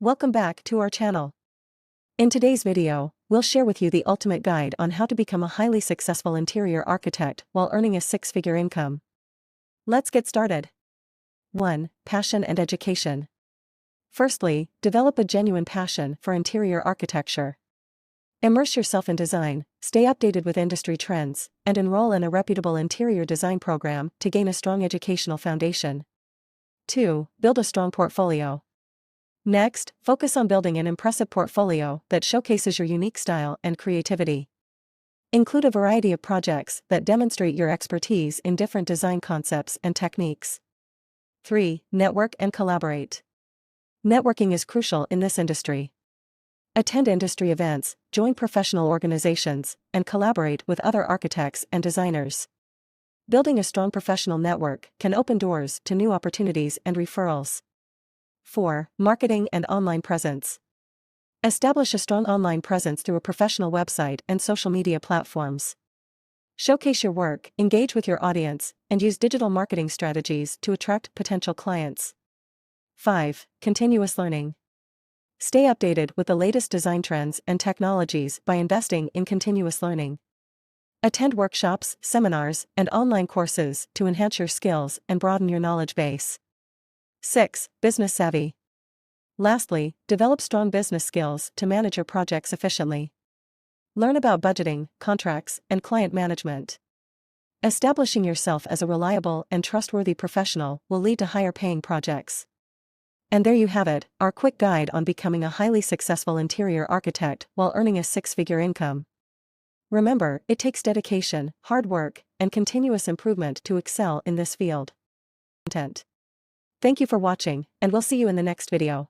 Welcome back to our channel. In today's video, we'll share with you the ultimate guide on how to become a highly successful interior architect while earning a six-figure income. Let's get started. 1. Passion and education. Firstly, develop a genuine passion for interior architecture. Immerse yourself in design, stay updated with industry trends, and enroll in a reputable interior design program to gain a strong educational foundation. 2. Build a strong portfolio. Next, focus on building an impressive portfolio that showcases your unique style and creativity. Include a variety of projects that demonstrate your expertise in different design concepts and techniques. 3. Network and collaborate. Networking is crucial in this industry. Attend industry events, join professional organizations, and collaborate with other architects and designers. Building a strong professional network can open doors to new opportunities and referrals. 4. Marketing and online presence. Establish a strong online presence through a professional website and social media platforms. Showcase your work, engage with your audience, and use digital marketing strategies to attract potential clients. 5. Continuous learning. Stay updated with the latest design trends and technologies by investing in continuous learning. Attend workshops, seminars, and online courses to enhance your skills and broaden your knowledge base. 6. Business savvy. Lastly, develop strong business skills to manage your projects efficiently. Learn about budgeting, contracts, and client management. Establishing yourself as a reliable and trustworthy professional will lead to higher-paying projects. And there you have it, our quick guide on becoming a highly successful interior architect while earning a six-figure income. Remember, it takes dedication, hard work, and continuous improvement to excel in this field. Thank you for watching, and we'll see you in the next video.